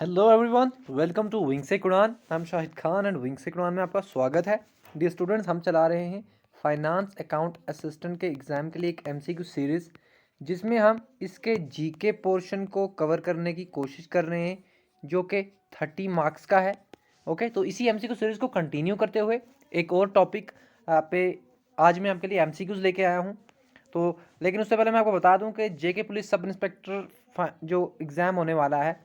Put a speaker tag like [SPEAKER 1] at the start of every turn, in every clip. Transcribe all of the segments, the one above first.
[SPEAKER 1] Hello everyone, welcome to wings ए Quran. I am Shahid Khan and wings ए कुरान में आपका स्वागत है। डियर स्टूडेंट्स, हम चला रहे हैं फाइनेंस अकाउंट असिस्टेंट के एग्ज़ाम के लिए एक एमसीक्यू सीरीज़, जिसमें हम इसके जीके पोर्शन को कवर करने की कोशिश कर रहे हैं, जो कि 30 मार्क्स का है। ओके, तो इसी एमसीक्यू सीरीज़ को कंटिन्यू करते हुए एक और टॉपिक पे आज मैं आपके लिए एमसीक्यूज़ लेके आया हूँ। तो लेकिन उससे पहले मैं आपको बता दूँ कि जेके पुलिस सब इंस्पेक्टर जो एग्ज़ाम होने वाला है,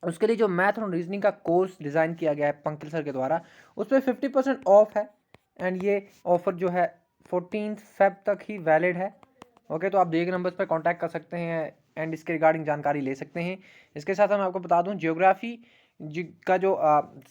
[SPEAKER 1] उसके लिए जो मैथ और रीजनिंग का कोर्स डिज़ाइन किया गया है पंकज सर के द्वारा, उस पर 50% ऑफ है। एंड ये ऑफ़र जो है 14 फेब तक ही वैलिड है। ओके, तो आप दिए गए नंबर्स पर कांटेक्ट कर सकते हैं एंड इसके रिगार्डिंग जानकारी ले सकते हैं। इसके साथ मैं आपको बता दूं, जियोग्राफी का जो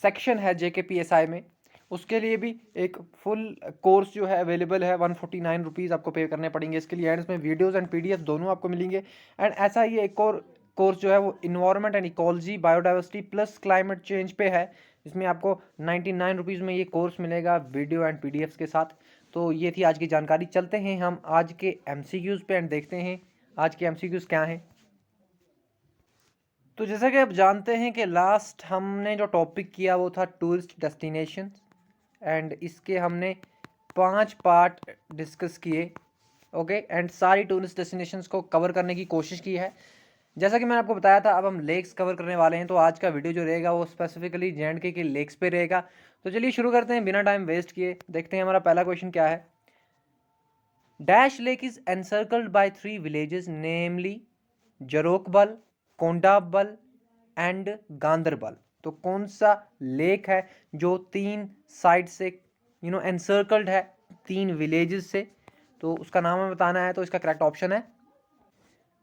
[SPEAKER 1] सेक्शन है JKPSI में, उसके लिए भी एक फुल कोर्स जो है अवेलेबल है। 149 रुपीज़ आपको पे करने पड़ेंगे इसके लिए, एंड इसमें वीडियोज़ एंड PDF दोनों आपको मिलेंगे। एंड ऐसा ही एक और कोर्स जो है वो environment and ecology biodiversity plus climate change पे है, जिसमें आपको 99 रुपीज़ में ये कोर्स मिलेगा वीडियो एंड PDFs के साथ। तो ये थी आज की जानकारी। चलते हैं हम आज के MCQs पे एंड देखते हैं आज के MCQs क्या हैं। तो जैसा कि आप जानते हैं कि लास्ट हमने जो टॉपिक किया वो था टूरिस्ट डेस्टिनेशन, एंड इसके हमने 5 पार्ट डिस्कस किए। ओके, एंड सारी टूरिस्ट डेस्टिनेशंस को कवर करने की कोशिश की है। जैसा कि मैंने आपको बताया था, अब हम लेक्स कवर करने वाले हैं, तो आज का वीडियो जो रहेगा वो स्पेसिफिकली JNK के लेक्स पे रहेगा। तो चलिए शुरू करते हैं बिना टाइम वेस्ट किए। देखते हैं हमारा पहला क्वेश्चन क्या है। Dash lake is encircled by 3 villages namely Jarokbal, Kondabal and Ganderbal. तो कौन सा लेक है जो 3 साइड से एनसर्कल्ड है 3 विलेजेस से? तो उसका नाम हमें बताना है। तो इसका करेक्ट ऑप्शन है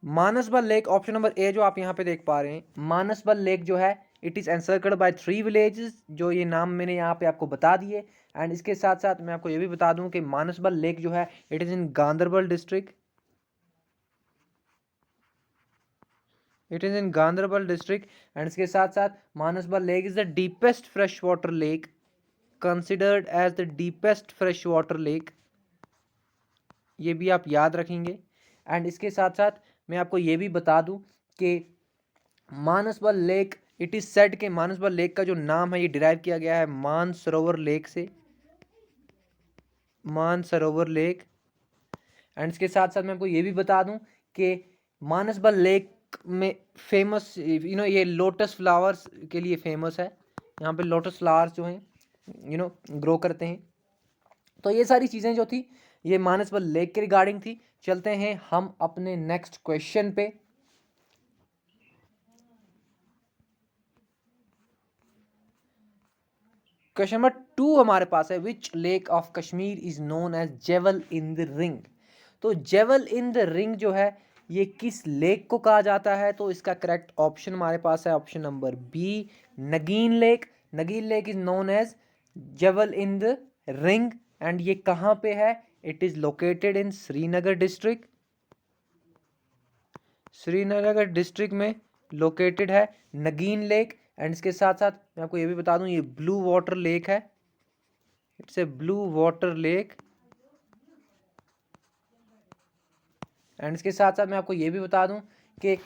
[SPEAKER 1] Manasbal lake. Option number A जो आप यहाँ पे देख पा रहे हैं, मानसबल लेक जो है it is encircled by 3 villages, जो ये नाम मैंने यहाँ पे आपको बता दिए। एंड इसके साथ साथ मैं आपको ये भी बता दूं कि मानसबल लेक जो है it is in Ganderbal district. It is in Ganderbal district. And इसके साथ साथ Mansbal lake is the deepest fresh water lake, considered as the deepest fresh water lake. ये भी आप याद रखेंगे। एंड इसके साथ साथ मैं आपको ये भी बता दूं कि Manasbal lake it is said के मानसबल लेक का जो नाम है ये डिराइव किया गया है मानसरोवर लेक से, मानसरोवर लेक। एंड इसके साथ साथ मैं आपको ये भी बता दूं कि मानसबल लेक में फेमस ये लोटस फ्लावर्स के लिए फेमस है। यहाँ पे लोटस फ्लावर्स जो हैं ग्रो करते हैं। तो ये सारी चीज़ें जो थी ये मानसबल लेक के रिगार्डिंग थी। चलते हैं हम अपने नेक्स्ट क्वेश्चन पे। क्वेश्चन नंबर 2 हमारे पास है, which lake of Kashmir is known as jewel in the ring. तो जेवल इन द रिंग जो है ये किस लेक को कहा जाता है? तो इसका करेक्ट ऑप्शन हमारे पास है option number B, Nagin lake. Nagin lake is known as jewel in the ring. And ये कहाँ पे है? It is located in Srinagar district. Srinagar district में लोकेटेड है नगीन लेक। एंड इसके साथ साथ मैं आपको ये भी बता दूं ये ब्लू वाटर लेक है। It's a blue water lake. And इसके साथ साथ मैं आपको ये भी बता दूं कि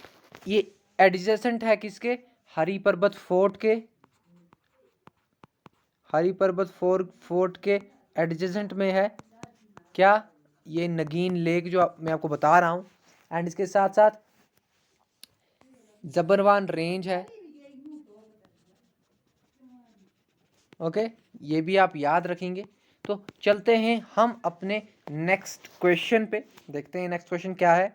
[SPEAKER 1] ये एडजेसेंट है किसके? हरी पर्वत फोर्ट के। हरी पर्वत फोर्ट के एडजेसेंट में है क्या? ये नगीन लेक जो मैं आपको बता रहा हूँ। एंड इसके साथ साथ जबरवान रेंज है। ओके, ये भी आप याद रखेंगे। तो चलते हैं हम अपने नेक्स्ट क्वेश्चन पे। देखते हैं नेक्स्ट क्वेश्चन क्या है।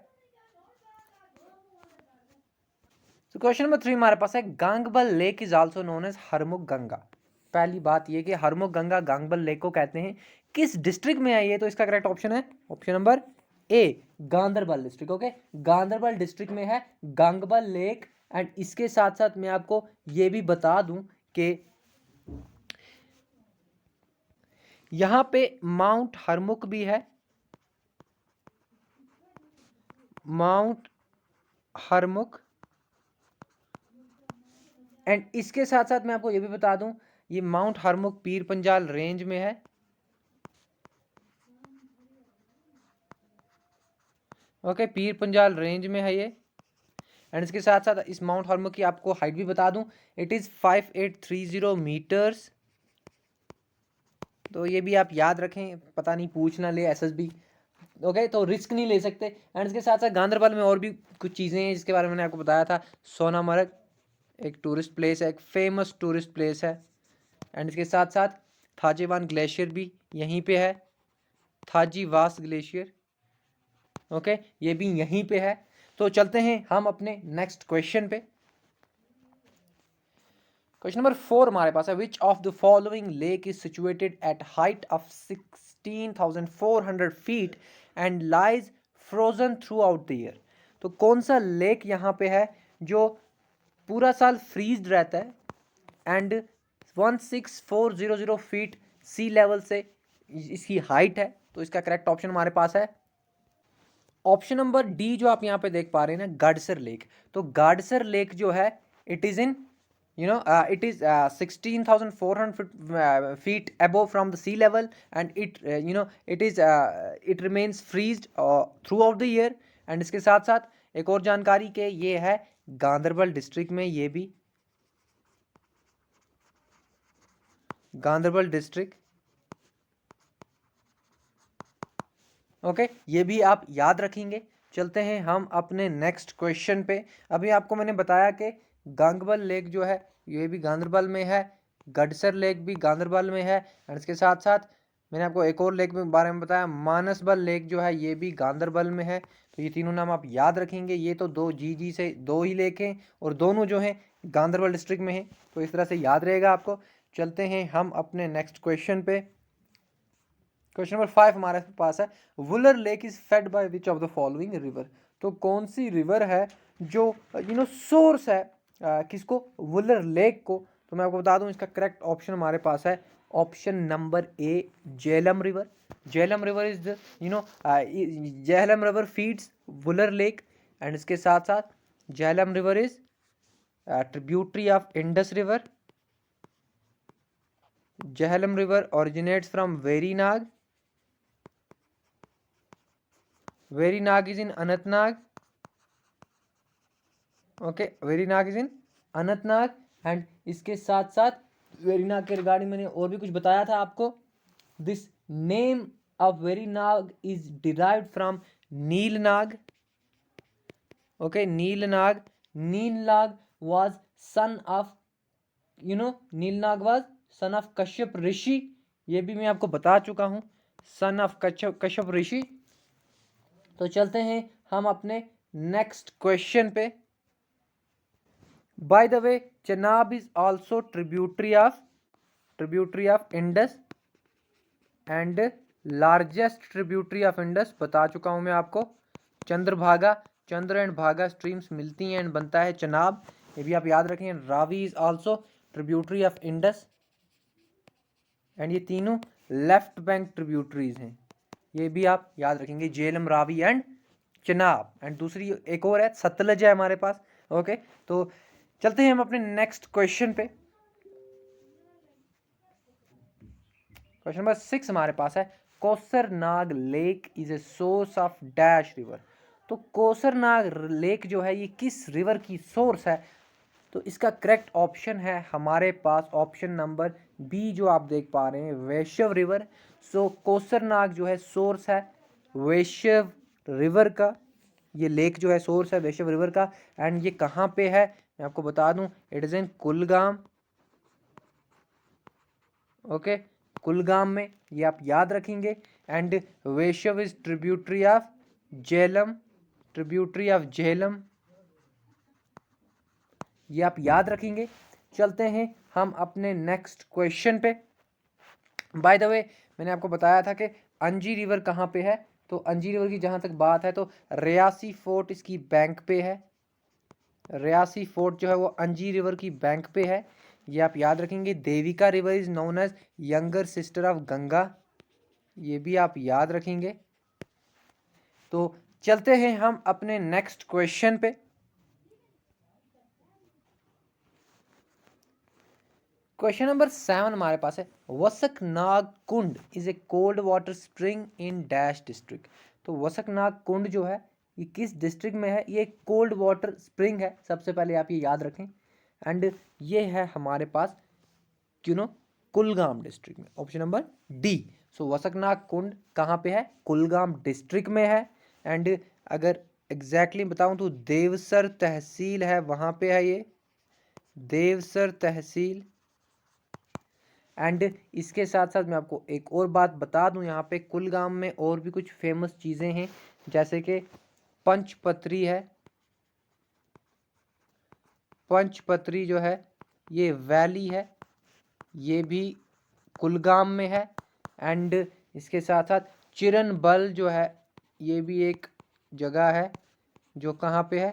[SPEAKER 1] तो क्वेश्चन नंबर 3 हमारे पास है, Gangbal lake is also known as Harmukh Ganga. पहली बात ये कि हरमुख गंगा गांगबल लेक को कहते हैं, किस डिस्ट्रिक्ट में है ये? तो इसका करेक्ट ऑप्शन है option number A, Ganderbal district. Okay, Ganderbal district में है गांगबल लेक। एंड इसके साथ साथ मैं आपको ये भी बता दूं कि यहां पे माउंट हरमुख भी है, माउंट हरमुख। एंड इसके साथ साथ मैं आपको ये भी बता दूं ये माउंट हरमुख पीर पंजाल रेंज में है। ओके, पीर पंजाल रेंज में है ये। एंड इसके साथ साथ इस माउंट हार्मो की आपको हाइट भी बता दूं, इट इज़ 5830 मीटर्स। तो ये भी आप याद रखें, पता नहीं पूछ ना ले एसएसबी। ओके, तो रिस्क नहीं ले सकते। एंड इसके साथ साथ गांधरबल में और भी कुछ चीज़ें हैं जिसके बारे में मैंने आपको बताया था। सोनामर्ग एक टूरिस्ट प्लेस है, एक फेमस टूरिस्ट प्लेस है। एंड इसके साथ साथ थाजेवान ग्लेशियर भी यहीं पे है, थाजी वास ग्लेशियर। ओके, ये भी यहीं पे है। तो चलते हैं हम अपने नेक्स्ट क्वेश्चन पे। क्वेश्चन नंबर 4 हमारे पास है, which of the following lake is situated at height of 16,400 feet and lies frozen through out the year. तो कौन सा लेक यहाँ पे है जो पूरा साल फ्रीज रहता है एंड 16,400 फीट सी लेवल से इसकी हाइट है। तो इसका करेक्ट ऑप्शन हमारे पास है ऑप्शन नंबर डी, जो आप यहाँ पे देख पा रहे हैं ना, गाडसर लेक। तो गाडसर लेक जो है it is in it is 16,400 feet above from the sea level, and it remains freezed throughout the year। and इसके साथ साथ एक और जानकारी के ये है गांधरबल डिस्ट्रिक्ट में, ये भी गांधरबल डिस्ट्रिक्ट। ओके, ये भी आप याद रखेंगे। चलते हैं हम अपने नेक्स्ट क्वेश्चन पे। अभी आपको मैंने बताया कि गांगबल लेक जो है ये भी गांधरबल में है, गडसर लेक भी गांधरबल में है, और इसके साथ साथ मैंने आपको एक और लेक के बारे में बताया, मानसबल लेक जो है ये भी गांधरबल में है। तो ये तीनों नाम आप याद रखेंगे। ये तो दो जी से दो ही लेक हैं और दोनों जो हैं गांधरबल डिस्ट्रिक्ट में हैं, तो इस तरह से याद रहेगा आपको। चलते हैं हम अपने नेक्स्ट क्वेश्चन पे। क्वेश्चन नंबर 5 हमारे पास है, Wular lake is fed by which of the following river. तो कौन सी रिवर है जो सोर्स है किसको, वुलर लेक को। तो मैं आपको बता दूं इसका करेक्ट ऑप्शन हमारे पास है option number A, Jhelum river. Jhelum river is the Jhelum river feeds Wular lake. And इसके साथ साथ Jhelum river is tributary of Indus river. Jhelum river originates from Verinag. Verinag is in Anantnag. Okay, Verinag is in Anantnag. And इसके साथ साथ वेरीनाग के रिगार्डिंग मैंने और भी कुछ बताया था आपको। This name of Verinag is derived from Nilnag. Okay, Nilnag. Nilnag was son of Nilnag was son of Kashyap Rishi. ये भी मैं आपको बता चुका हूं, सन ऑफ कश्यप ऋषि। तो चलते हैं हम अपने नेक्स्ट क्वेश्चन पे। By the way, Chenab is also tributary of Indus and largest tributary of Indus बता चुका हूं मैं आपको। चंद्रभागा, चंद्र एंड भागा स्ट्रीम्स मिलती हैं एंड बनता है चनाब, ये भी आप याद रखें। Ravi is also tributary of Indus and ये तीनों लेफ्ट बैंक ट्रिब्यूटरीज हैं, ये भी आप याद रखेंगे, झेलम, रावी एंड चनाब। एंड दूसरी एक और है सतलज है हमारे पास। ओके, तो चलते हैं हम अपने नेक्स्ट क्वेश्चन पे। क्वेश्चन नंबर 6 हमारे पास है, Kausarnag lake is a source of dash river. तो कोसरनाग लेक जो है ये किस रिवर की सोर्स है। तो इसका करेक्ट ऑप्शन है हमारे पास ऑप्शन नंबर बी, जो आप देख पा रहे हैं, वैशव रिवर। सो कोसरनाग जो है सोर्स है वैशव रिवर का, ये लेक जो है सोर्स है वैशव रिवर का। एंड ये कहाँ पे है मैं आपको बता दूं, it is in Kulgam. Okay, Kulgam में, ये आप याद रखेंगे। And Veshaw is tributary of Jhelum, tributary of Jhelum, ये आप याद रखेंगे। चलते हैं हम अपने नेक्स्ट क्वेश्चन पे। बाय द वे, मैंने आपको बताया था कि अंजी रिवर कहाँ पे है। तो अंजी रिवर की जहाँ तक बात है तो रियासी फोर्ट इसकी बैंक पे है। रियासी फोर्ट जो है वो अंजी रिवर की बैंक पे है, ये आप याद रखेंगे। Devika river is known as younger sister of Ganga, ये भी आप याद रखेंगे। तो चलते हैं हम अपने नेक्स्ट क्वेश्चन पे। क्वेश्चन नंबर 7 हमारे पास है, Vasaknag Kund is a cold water spring in dash district. तो वसकनाग कुंड जो है ये किस डिस्ट्रिक्ट में है? ये कोल्ड वाटर स्प्रिंग है, सबसे पहले आप ये याद रखें। एंड ये है हमारे पास कुलगाम डिस्ट्रिक्ट में, ऑप्शन नंबर डी। सो वसकनाग कुंड कहाँ पे है? कुलगाम डिस्ट्रिक्ट में है। एंड अगर एग्जैक्टली बताऊं तो देवसर तहसील है, वहाँ पे है ये, देवसर तहसील। एंड इसके साथ साथ मैं आपको एक और बात बता दूं, यहाँ पे कुलगाम में और भी कुछ फेमस चीज़ें हैं, जैसे कि पंचपत्री है। पंचपत्री जो है ये वैली है, ये भी कुलगाम में है। एंड इसके साथ साथ चिरनबल जो है ये भी एक जगह है जो कहाँ पे है?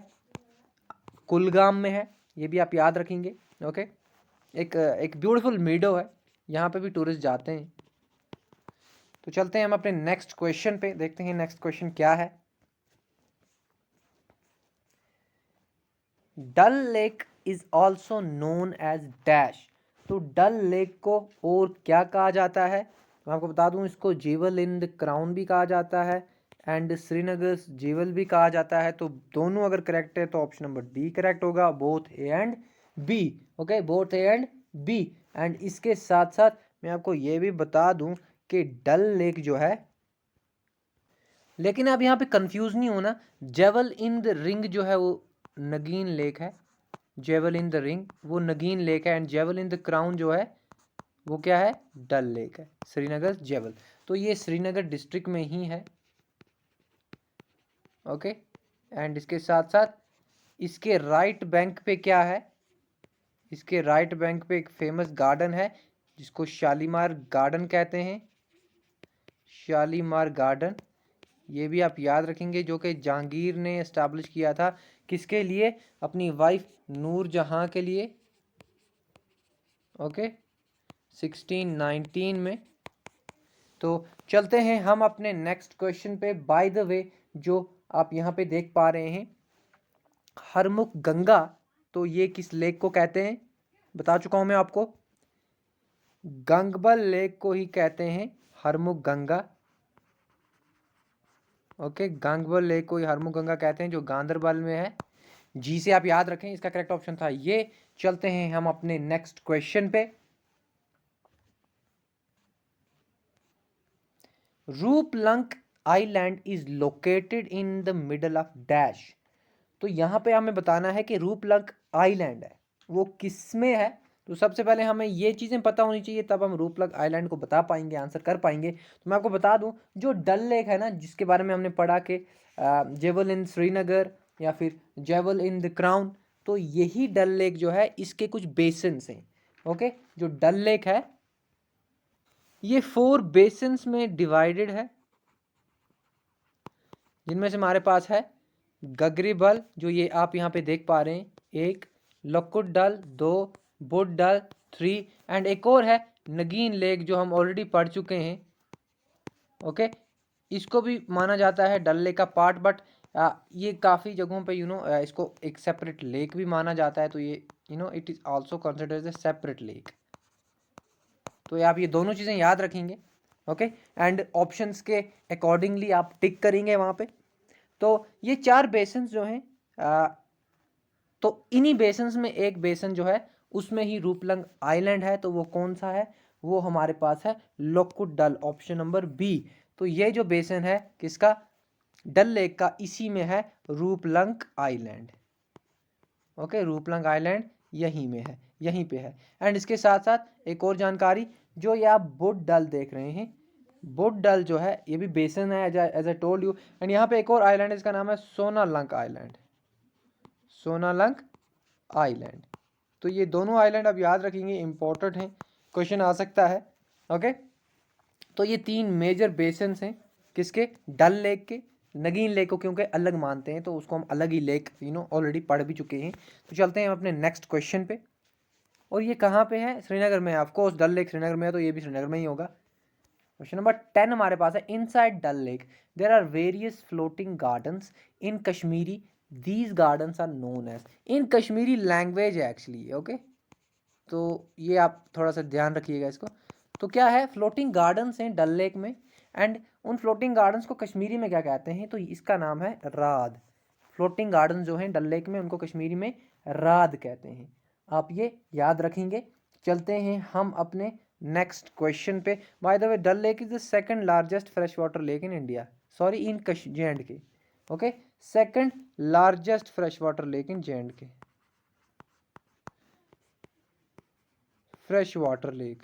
[SPEAKER 1] कुलगाम में है, ये भी आप याद रखेंगे। ओके, एक ब्यूटीफुल मीडो है, यहाँ पे भी टूरिस्ट जाते हैं। तो चलते हैं हम अपने नेक्स्ट क्वेश्चन पे, देखते हैं नेक्स्ट क्वेश्चन क्या है। Dal lake is also known as dash. तो डल लेक को और क्या कहा जाता है? मैं आपको बता दूं, इसको जेवल इन द क्राउन भी कहा जाता है एंड श्रीनगर जेवल भी कहा जाता है। तो दोनों अगर करेक्ट है तो ऑप्शन नंबर डी करेक्ट होगा, both A and B. Okay, both A and B. And इसके साथ साथ मैं आपको ये भी बता दूं कि डल लेक जो है, लेकिन आप यहाँ पे कंफ्यूज नहीं होना, जेवल इन द रिंग जो है वो नगीन लेक है। जेवल इन द रिंग वो नगीन लेक है, एंड जेवल इन द क्राउन जो है वो क्या है? डल लेक है, श्रीनगर जेवल। तो ये श्रीनगर डिस्ट्रिक्ट में ही है। ओके, एंड इसके साथ साथ इसके राइट बैंक पे क्या है? इसके राइट बैंक पे एक फेमस गार्डन है जिसको शालीमार गार्डन कहते हैं, शालीमार गार्डन। ये भी आप याद रखेंगे, जो कि जहांगीर ने एस्टैब्लिश किया था, किसके लिए? अपनी वाइफ नूरजहां के लिए। ओके, 1619 में। तो चलते हैं हम अपने नेक्स्ट क्वेश्चन पे। बाय द वे, जो आप यहाँ पे देख पा रहे हैं हरमुख गंगा, तो ये किस लेक को कहते हैं? बता चुका हूं मैं आपको, गंगबल लेक को ही कहते हैं हरमुख गंगा। ओके, गंगबल लेक को ही हरमुख गंगा कहते हैं, जो गांधरबल में है। जी से आप याद रखें, इसका करेक्ट ऑप्शन था ये। चलते हैं हम अपने नेक्स्ट क्वेश्चन पे। Rupalank island is located in the middle of dash. तो यहाँ पे हमें बताना है कि रूपलंक आइलैंड है वो किस में है। तो सबसे पहले हमें ये चीज़ें पता होनी चाहिए, तब हम रूपलंक आइलैंड को बता पाएंगे, आंसर कर पाएंगे। तो मैं आपको बता दूं, जो डल लेक है ना, जिसके बारे में हमने पढ़ा कि जेवल इन श्रीनगर या फिर जेवल इन द क्राउन, तो यही डल लेक जो है इसके कुछ बेसिन्स हैं। ओके, जो डल लेक है ये 4 बेसिन्स में डिवाइडेड है, जिनमें से हमारे पास है गगरीबल, जो ये आप यहाँ पे देख पा रहे हैं, 1, लकुट डल 2, बुड डल 3, एंड एक और है नगीन लेक, जो हम ऑलरेडी पढ़ चुके हैं। ओके, इसको भी माना जाता है डल लेक का पार्ट, बट ये काफ़ी जगहों पे इसको एक सेपरेट लेक भी माना जाता है। तो ये it is also considered as a separate lake. तो आप ये दोनों चीज़ें याद रखेंगे। ओके, एंड ऑप्शंस के अकॉर्डिंगली आप टिक करेंगे वहाँ पे। तो ये 4 बेसिन्स जो हैं, तो इन्हीं बेसिन्स में एक बेसिन जो है उसमें ही रूपलंग आइलैंड है। तो वो कौन सा है? वो हमारे पास है लोकुट डल, ऑप्शन नंबर बी। तो ये जो बेसिन है किसका? डल लेक का, इसी में है रूपलंग आइलैंड। ओके, रूपलंग आइलैंड यहीं में है, यहीं पे है। एंड इसके साथ साथ एक और जानकारी, जो ये आप बुड डल देख रहे हैं, बुड डल जो है ये भी बेसिन है, as I told you. And यहाँ पे एक और आइलैंड है, इसका नाम है सोनालंक आइलैंड, सोनालंक आइलैंड। तो ये दोनों आइलैंड आप याद रखेंगे, इंपॉर्टेंट हैं, क्वेश्चन आ सकता है। ओके, तो ये 3 मेजर बेसिन्स हैं किसके? डल लेक के। नगीन लेक को क्योंकि अलग मानते हैं तो उसको हम अलग ही लेक ऑलरेडी पढ़ भी चुके हैं। तो चलते हैं अपने नेक्स्ट क्वेश्चन पे। और ये कहाँ पे है? श्रीनगर में है, ऑफकोर्स डल लेक श्रीनगर में है, तो ये भी श्रीनगर में ही होगा। क्वेश्चन नंबर 10 हमारे पास है, inside Dal lake there are various floating gardens in Kashmiri, these gardens are known as. In Kashmiri language है एक्चुअली। ओके, तो ये आप थोड़ा सा ध्यान रखिएगा इसको। तो क्या है? फ्लोटिंग गार्डन्स हैं डल लेक में, एंड उन फ्लोटिंग गार्डन्स को कश्मीरी में क्या कहते हैं, तो इसका नाम है राद। फ्लोटिंग गार्डन जो हैं डल लेक में, उनको कश्मीरी में राद कहते हैं। आप ये याद रखेंगे। चलते हैं हम अपने नेक्स्ट क्वेश्चन पे। By the way, Dal lake is the second largest fresh water lake in India, sorry in J&K। Okay, second largest fresh water lake in J&K, fresh water lake.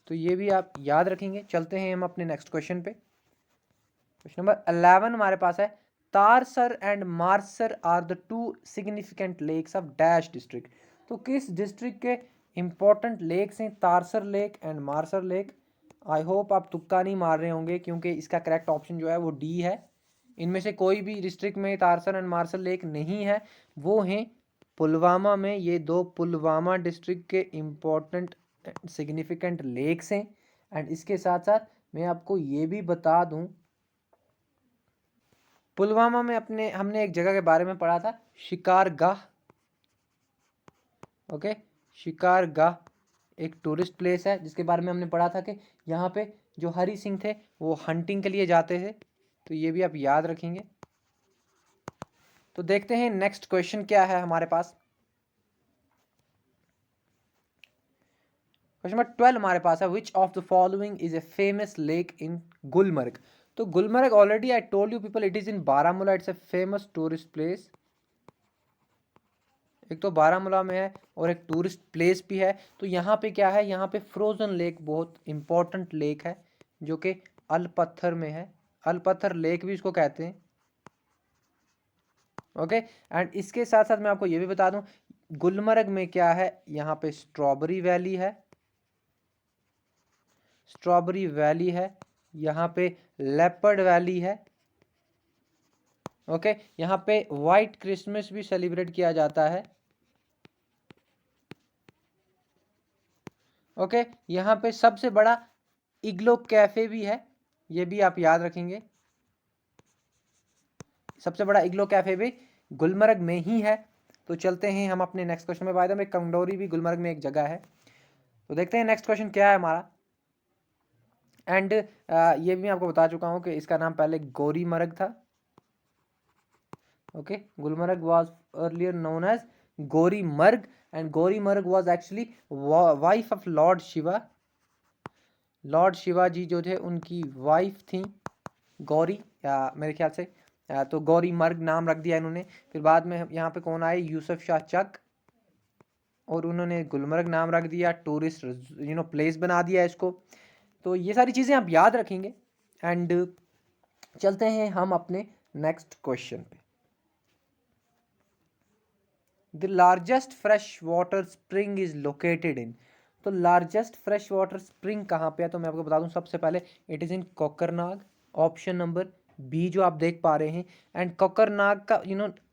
[SPEAKER 1] तो ये भी आप याद रखेंगे। चलते हैं हम अपने नेक्स्ट क्वेश्चन पे। क्वेश्चन नंबर 11 हमारे पास है, Tarsar and Marsar are the two significant lakes of dash district. तो किस डिस्ट्रिक्ट के इंपॉर्टेंट लेक्स हैं Tarsar lake and Marsar lake? I hope आप तुक्का नहीं मार रहे होंगे, क्योंकि इसका करेक्ट ऑप्शन जो है वो डी है। इनमें से कोई भी डिस्ट्रिक्ट में तारसर एंड मारसर लेक नहीं है, वो हैं पुलवामा में। ये दो पुलवामा डिस्ट्रिक्ट के इम्पोर्टेंट सिग्निफिकेंट लेक्स हैं। एंड इसके साथ साथ मैं आपको ये भी बता दूं, पुलवामा में हमने एक जगह के बारे में पढ़ा था, शिकारगाह। ओके, शिकारगाह एक टूरिस्ट प्लेस है, जिसके बारे में हमने पढ़ा था कि यहाँ पे जो हरि सिंह थे वो हंटिंग के लिए जाते थे। तो ये भी आप याद रखेंगे। तो देखते हैं नेक्स्ट क्वेश्चन क्या है हमारे पास। क्वेश्चन नंबर 12 हमारे पास है, which of the following is a famous lake in Gulmarg. तो Gulmarg, already I told you people, it is in Baramulla, it's a famous tourist place. एक तो बारामूला में है और एक टूरिस्ट प्लेस भी है। तो यहाँ पे क्या है, यहाँ पे फ्रोजन लेक बहुत इंपॉर्टेंट लेक है, जो कि अलपत्थर में है। अलपत्थर लेक भी इसको कहते हैं। ओके, एंड इसके साथ साथ मैं आपको ये भी बता दूं, गुलमर्ग में क्या है, यहाँ पे स्ट्रॉबेरी वैली है। स्ट्रॉबेरी वैली है, यहाँ पे लेपर्ड वैली है। ओके, यहाँ पे व्हाइट क्रिसमस भी सेलिब्रेट किया जाता है। ओके, यहाँ पे सबसे बड़ा इग्लो कैफे भी है, ये भी आप याद रखेंगे। सबसे बड़ा इग्लो कैफे भी गुलमर्ग में ही है। तो चलते हैं हम अपने नेक्स्ट क्वेश्चन में। बाय द वे, कंडोरी भी गुलमर्ग में एक जगह है। तो देखते हैं नेक्स्ट क्वेश्चन क्या है हमारा। एंड ये भी मैं आपको बता चुका हूँ कि इसका नाम पहले गोरीमर्ग था। Okay, Gulmarg was earlier known as Gaurimarg, and Gaurimarg was actually wife of lord Shiva. Lord Shivaji जो थे उनकी वाइफ थी गौरी, मेरे ख्याल से। तो गौरी मर्ग नाम रख दिया इन्होंने। फिर बाद में यहाँ पे कौन आए, यूसुफ शाह चक, और उन्होंने गुलमर्ग नाम रख दिया, टूरिस्ट प्लेस बना दिया इसको। तो ये सारी चीज़ें आप याद रखेंगे। एंड चलते हैं हम अपने नेक्स्ट क्वेश्चन पे। The largest fresh water spring is located इन। तो लार्जेस्ट फ्रेश वाटर स्प्रिंग कहाँ पे है, तो मैं आपको बता दूं सबसे पहले, it is in Kokernag, option number B जो आप देख पा रहे हैं। एंड कोकरनाग का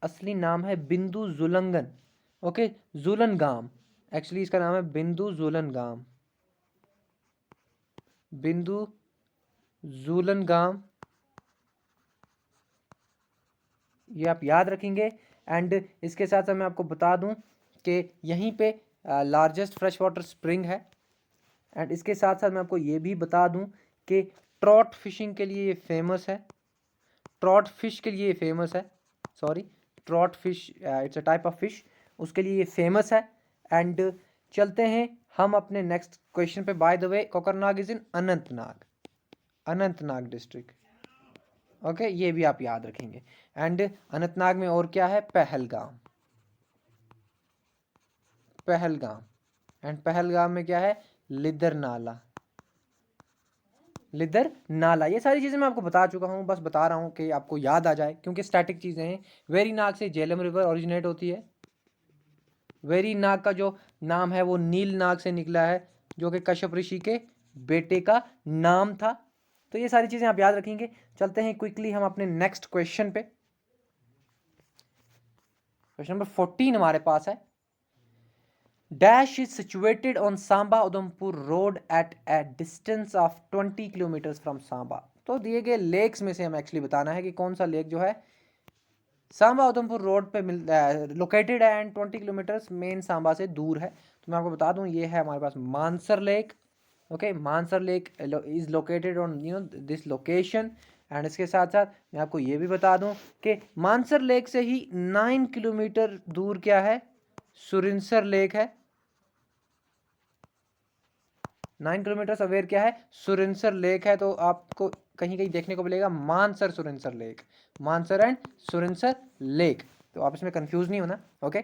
[SPEAKER 1] असली नाम है बिंदु जुलंगन। ओके, जुलनगाम, एक्चुअली इसका नाम है बिंदु जुलनगाम, बिंदु जुलनगाम, ये आप याद रखेंगे। एंड इसके साथ साथ मैं आपको बता दूं कि यहीं पे लार्जेस्ट फ्रेश वाटर स्प्रिंग है। एंड इसके साथ साथ मैं आपको ये भी बता दूं कि ट्रॉट फिशिंग के लिए ये फेमस है। ट्रॉट फिश के लिए ये फेमस है, sorry, trout fish it's a type of fish, उसके लिए ये फेमस है। एंड चलते हैं हम अपने नेक्स्ट क्वेश्चन पे। By the way, Kokernag is in Anantnag, Anantnag district. Okay, ये भी आप याद रखेंगे। एंड अनंतनाग में और क्या है, पहलगाम, पहलगाम। एंड पहलगाम में क्या है, लिदर नाला, लिदर नाला। ये सारी चीज़ें मैं आपको बता चुका हूँ, बस बता रहा हूँ कि आपको याद आ जाए, क्योंकि स्टैटिक चीज़ें हैं। वेरीनाग से झेलम रिवर ओरिजिनेट होती है। वेरीनाग का जो नाम है वो नील नाग से निकला है, जो कि कश्यप ऋषि के बेटे का नाम था। तो ये सारी चीज़ें आप याद रखेंगे। चलते हैं क्विकली हम अपने नेक्स्ट क्वेश्चन पे। क्वेश्चन नंबर 14 हमारे पास है, dash is situated on Samba Udhampur road at a distance of 20 kilometres from Samba. तो दिए गए लेक्स में से हमें एक्चुअली बताना है कि कौन सा लेक जो है सांबा उधमपुर रोड पे लोकेटेड है एंड 20 किलोमीटर्स मेन सांबा से दूर है। तो मैं आपको बता दूं, ये है हमारे पास Mansar lake, okay, Mansar lake is located on this location. And इसके साथ साथ मैं आपको ये भी बता दूं कि मानसर लेक से ही 9 किलोमीटर दूर क्या है, सुरिनसर लेक है। 9 किलोमीटर अवेयर क्या है, सुरिनसर लेक है। तो आपको कहीं कहीं देखने को मिलेगा Mansar Surinsar lake, Mansar and Surinsar lake. तो आप इसमें कंफ्यूज नहीं होना। ओके,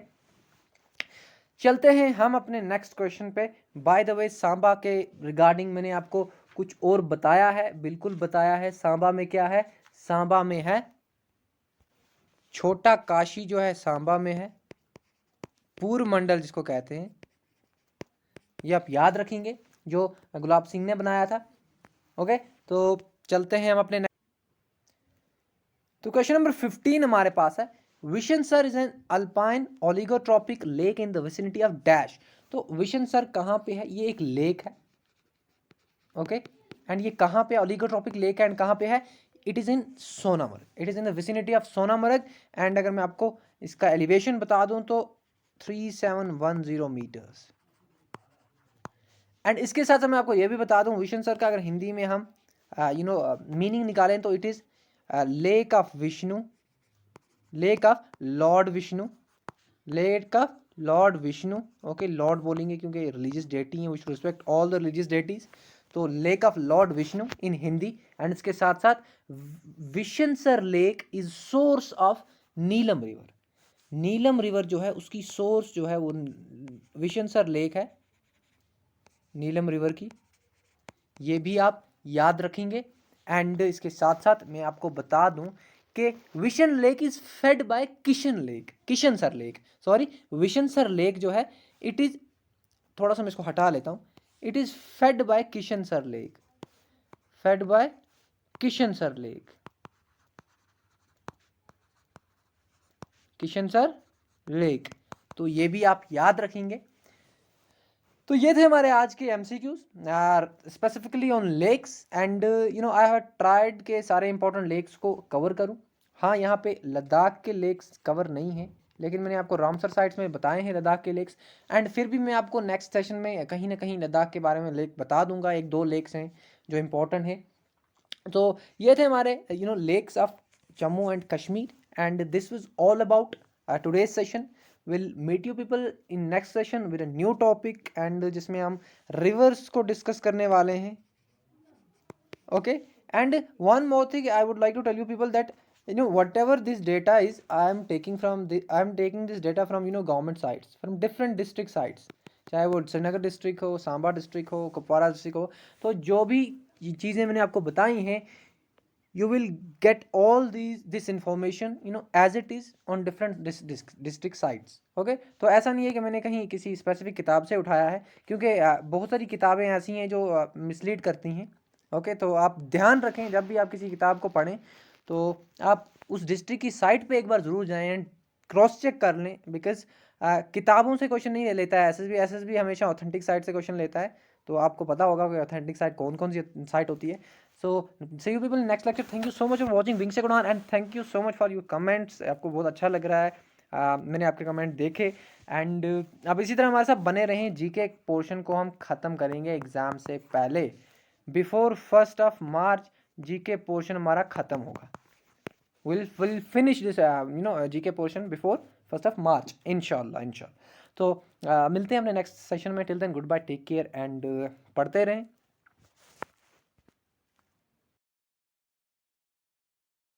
[SPEAKER 1] चलते हैं हम अपने नेक्स्ट क्वेश्चन पे। बाय द वे, सांबा के रिगार्डिंग मैंने आपको कुछ और बताया है, बिल्कुल बताया है। सांबा में क्या है, सांबा में है छोटा काशी जो है, सांबा में है पूर्व मंडल जिसको कहते हैं, ये आप याद रखेंगे, जो गुलाब सिंह ने बनाया था। ओके, तो चलते हैं हम अपने तो क्वेश्चन नंबर 15 हमारे पास है, Vishansar is an alpine oligotrophic lake in the vicinity of dash. तो विशनसर कहाँ पे है, ये एक लेक है। ओके, एंड ये कहाँ पे ओलिगोट्रॉपिक लेक है एंड कहाँ पे है, it is in Sonamarg, it is in the vicinity of Sonamarg. And अगर मैं आपको इसका एलिवेशन बता दूं तो 3710 मीटर्स। एंड इसके साथ मैं आपको यह भी बता दूं, विशनसर का अगर हिंदी में हम मीनिंग निकालें तो it is lake of Vishnu, lake of lord Vishnu, lake of lord Vishnu. Okay, lord बोलेंगे क्योंकि रिलीजियस डेटी है, which respect all the religious deities. तो lake of lord Vishnu in Hindi. And इसके साथ साथ Vishansar lake is source of Neelum river. Neelum river जो है उसकी सोर्स जो है वो विशनसर लेक है, नीलम रिवर की, ये भी आप याद रखेंगे। एंड इसके साथ साथ मैं आपको बता दूं कि Vishan lake is fed by Kishan lake, Kishansar lake, sorry, Vishansar lake जो है इट इज, थोड़ा सा मैं इसको हटा लेता हूं, it is fed by Kishansar lake, fed by Kishansar lake, Kishansar lake. तो ये भी आप याद रखेंगे। तो ये थे हमारे आज के MCQs specifically on lakes. And I have tried के सारे इंपॉर्टेंट लेक्स को कवर करूं। हाँ, यहाँ पे लद्दाख के लेक्स कवर नहीं है, लेकिन मैंने आपको रामसर साइट्स में बताए हैं लद्दाख के लेक्स। एंड फिर भी मैं आपको नेक्स्ट सेशन में कहीं ना कहीं लद्दाख के बारे में लेक बता दूंगा, एक दो लेक्स हैं जो इंपॉर्टेंट हैं। तो ये थे हमारे lakes of Jammu and Kashmir. And this was all about today's session. Will meet you people in next session with a new topic, and जिसमें हम रिवर्स को डिस्कस करने वाले हैं। Okay, and one more thing I would like to tell you people that whatever this data is, I am taking this data from government sites, from different district sites, चाहे वो Srinagar district हो, Samba district हो, Kupwara district हो। तो जो भी चीज़ें मैंने आपको बताई हैं, you will get all this information as it is on different district sites. okay, तो ऐसा नहीं है कि मैंने कहीं किसी स्पेसिफिक किताब से उठाया है, क्योंकि बहुत सारी किताबें ऐसी हैं जो मिसलीड करती हैं। ओके, तो आप ध्यान रखें जब भी आप किसी किताब को पढ़ें तो आप उस डिस्ट्रिक्ट की साइट पे एक बार ज़रूर जाएं एंड क्रॉस चेक कर लें, बिकॉज किताबों से क्वेश्चन नहीं लेता है एसएसबी हमेशा ऑथेंटिक साइट से क्वेश्चन लेता है। तो आपको पता होगा कि ऑथेंटिक साइट कौन कौन सी साइट होती है। So see you people next lecture. Thank you so much for watching wing second and thank you so much for your comments. आपको बहुत अच्छा लग रहा है, मैंने आपके कमेंट देखे। एंड अब इसी तरह हमारे साथ बने रहें। जीके पोर्शन को हम ख़त्म करेंगे एग्ज़ाम से पहले, बिफोर 1 मार्च जीके पोर्शन हमारा ख़त्म होगा। we'll finish this GK portion before 1 March, इंशाल्लाह। तो मिलते हैं अपने नेक्स्ट सेशन में। Till then good bye, take care and पढ़ते रहें।